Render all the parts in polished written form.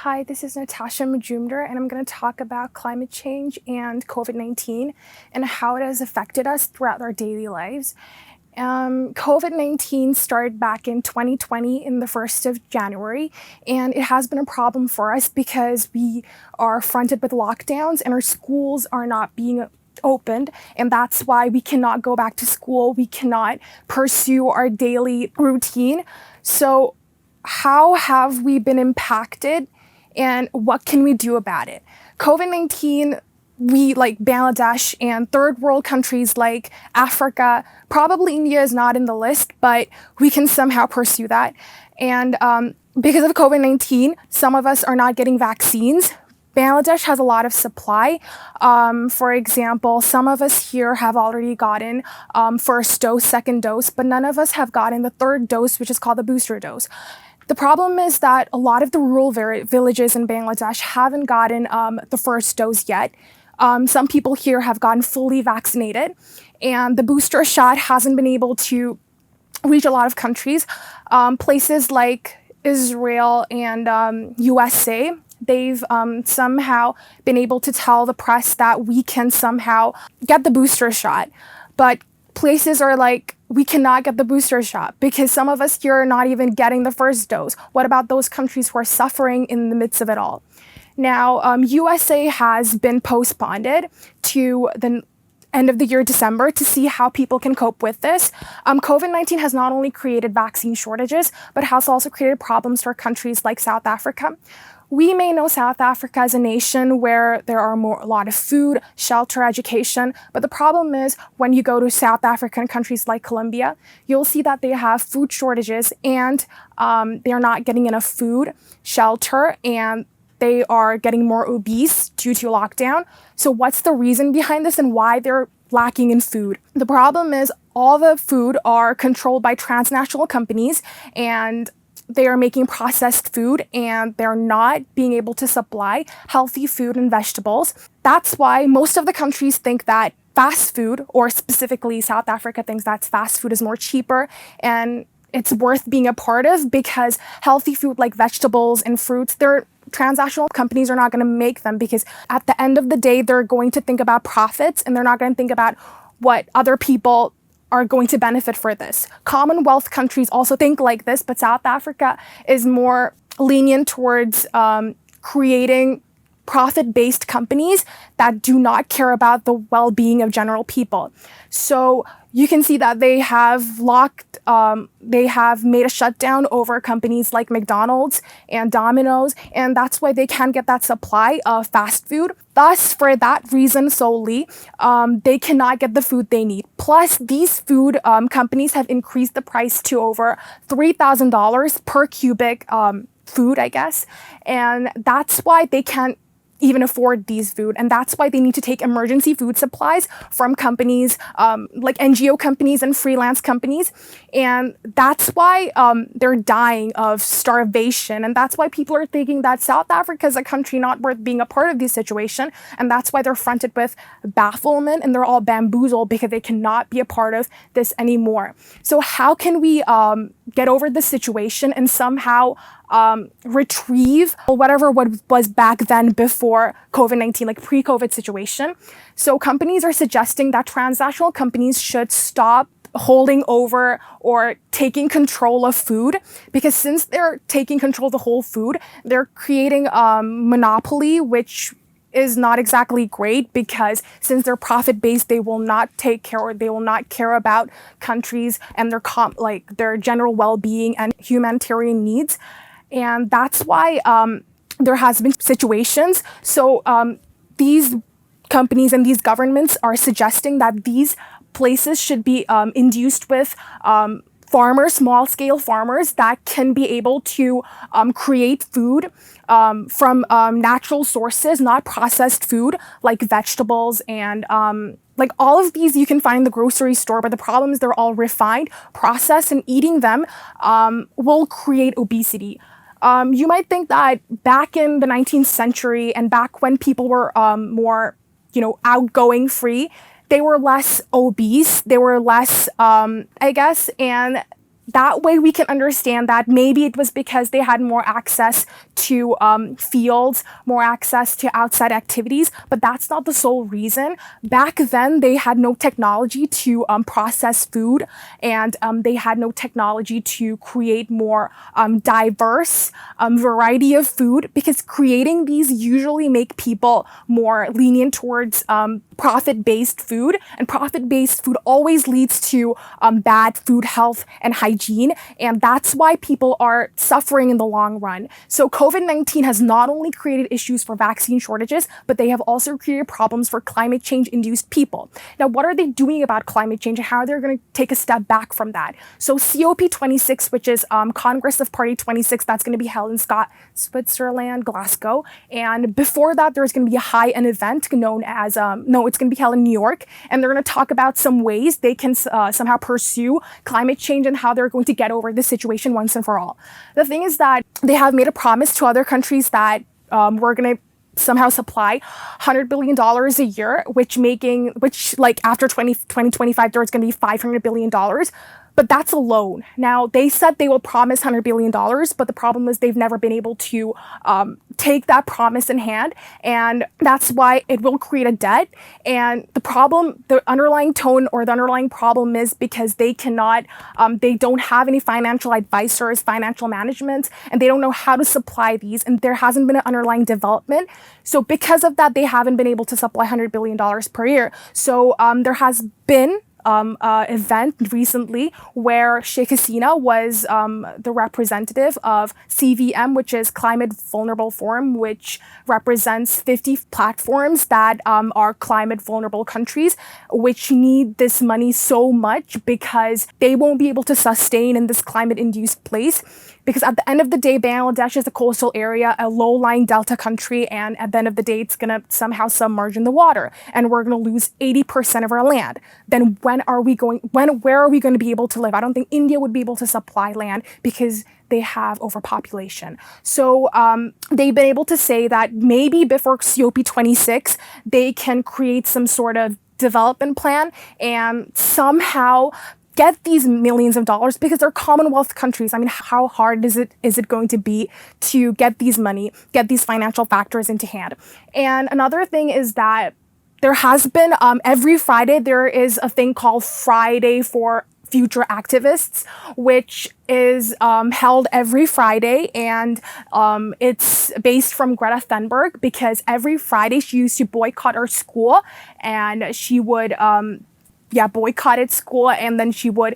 Hi, this is NATASHA Majumder, and I'm going to talk about climate change and COVID-19 and how it has affected us throughout our daily lives. COVID-19 started back in 2020 in the 1st of January, and it has been a problem for us because we are fronted with lockdowns and our schools are not being opened, and that's why we cannot go back to school. We cannot pursue our daily routine. So how have we been impacted and what can we do about it? COVID-19, we like Bangladesh and third world countries like Africa, probably India is not in the list, but we can somehow pursue that. And because of COVID-19, some of us are not getting vaccines. Bangladesh has a lot of supply. For example, some of us here have already gotten first dose, second dose, but none of us have gotten the third dose, which is called the booster dose. The problem is that a lot of the rural villages in Bangladesh haven't gotten the first dose yet. Some people here have gotten fully vaccinated, and the booster shot hasn't been able to reach a lot of countries. Places like Israel and USA, they've somehow been able to tell the press that we can somehow get the booster shot. But places are like, we cannot get the booster shot because some of us here are not even getting the first dose. What about those countries who are suffering in the midst of it all? Now, USA has been postponed to the end of the year, December, to see how people can cope with this. COVID-19 has not only created vaccine shortages, but has also created problems for countries like South Africa. We may know South Africa as a nation where there are a lot of food, shelter, education, but the problem is when you go to South African countries like Colombia, you'll see that they have food shortages and they're not getting enough food, shelter, and they are getting more obese due to lockdown. So what's the reason behind this and why they're lacking in food? The problem is all the food are controlled by transnational companies, and they are making processed food and they're not being able to supply healthy food and vegetables. That's why most of the countries think that fast food, or specifically South Africa thinks that fast food is more cheaper and it's worth being a part of because healthy food like vegetables and fruits, transnational companies are not going to make them because at the end of the day, they're going to think about profits and they're not going to think about what other people are going to benefit for this. Commonwealth countries also think like this, but South Africa is more lenient towards creating profit-based companies that do not care about the well-being of general people. So you can see that they have made a shutdown over companies like McDonald's and Domino's, and that's why they can't get that supply of fast food. Thus, for that reason solely, they cannot get the food they need. Plus, these food companies have increased the price to over $3,000 per cubic food, I guess, and that's why they can't even afford these food, and that's why they need to take emergency food supplies from companies like NGO companies and freelance companies, and that's why they're dying of starvation, and that's why people are thinking that South Africa is a country not worth being a part of this situation, and that's why they're fronted with bafflement and they're all bamboozled because they cannot be a part of this anymore. So how can we get over this situation and somehow retrieve whatever was back then before COVID-19, like pre-COVID situation? So companies are suggesting that transnational companies should stop holding over or taking control of food, because since they're taking control of the whole food, they're creating a monopoly, which is not exactly great because since they're profit-based, they will not take care or they will not care about countries and their general well-being and humanitarian needs. And that's why there has been situations. So these companies and these governments are suggesting that these places should be induced with farmers, small-scale farmers that can be able to create food from natural sources, not processed food like vegetables and like all of these you can find in the grocery store, but the problem is they're all refined, processed, and eating them will create obesity. You might think that back in the 19th century and back when people were more, outgoing, free, they were less obese, they were less, I guess, and that way we can understand that maybe it was because they had more access to fields, more access to outside activities, but that's not the sole reason. Back then, they had no technology to process food, and they had no technology to create more diverse variety of food, because creating these usually make people more lenient towards profit-based food, and profit-based food always leads to bad food health and hygiene, and that's why people are suffering in the long run. So COVID-19 has not only created issues for vaccine shortages, but they have also created problems for climate change-induced people. Now, what are they doing about climate change, and how are they going to take a step back from that? So COP26, which is Congress of Party 26, that's going to be held in Switzerland, Glasgow, and before that, there's going to be a high-end event known as, it's going to be held in New York, and they're going to talk about some ways they can somehow pursue climate change and how they're going to get over this situation once and for all. The thing is that they have made a promise to other countries that we're going to somehow supply $100 billion a year, which like after 2025, there's going to be $500 billion. But that's a loan. Now, they said they will promise $100 billion, but the problem is they've never been able to take that promise in hand. And that's why it will create a debt. And the underlying tone or the underlying problem is because they don't have any financial advisors, financial management, and they don't know how to supply these. And there hasn't been an underlying development. So because of that, they haven't been able to supply $100 billion per year. So there has been event recently where Sheikh Hasina was the representative of CVM, which is Climate Vulnerable Forum, which represents 50 platforms that are climate vulnerable countries, which need this money so much because they won't be able to sustain in this climate-induced place. Because at the end of the day, Bangladesh is a coastal area, a low-lying delta country, and at the end of the day, it's going to somehow submerge in the water, and we're going to lose 80% of our land. Then where are we going to be able to live? I don't think India would be able to supply land because they have overpopulation. So they've been able to say that maybe before COP26, they can create some sort of development plan and somehow get these millions of dollars, because they're Commonwealth countries. I mean, how hard is it going to be to get these financial factors into hand? And another thing is that there has been, every Friday, there is a thing called Friday for Future Activists, which is held every Friday, and it's based from Greta Thunberg, because every Friday she used to boycott her school, and she would boycotted school, and then she would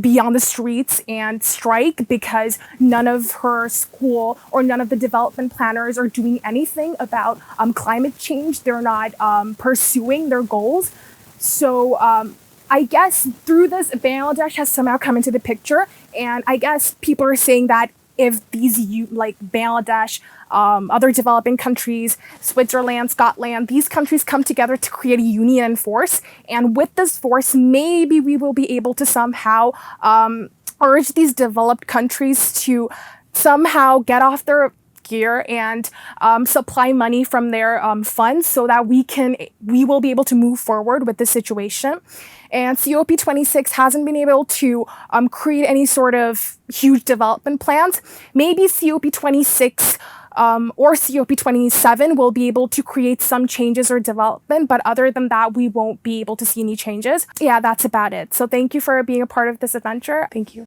be on the streets and strike because none of her school or none of the development planners are doing anything about climate change. They're not pursuing their goals. So I guess through this, Bangladesh has somehow come into the picture, and I guess people are saying that if these, like Bangladesh, other developing countries, Switzerland, Scotland, these countries come together to create a union and force. And with this force, maybe we will be able to somehow urge these developed countries to somehow get off their gear and supply money from their funds so that we will be able to move forward with this situation. And COP26 hasn't been able to create any sort of huge development plans. Maybe COP26 or COP27 will be able to create some changes or development, but other than that, we won't be able to see any changes. Yeah, that's about it. So thank you for being a part of this adventure. Thank you.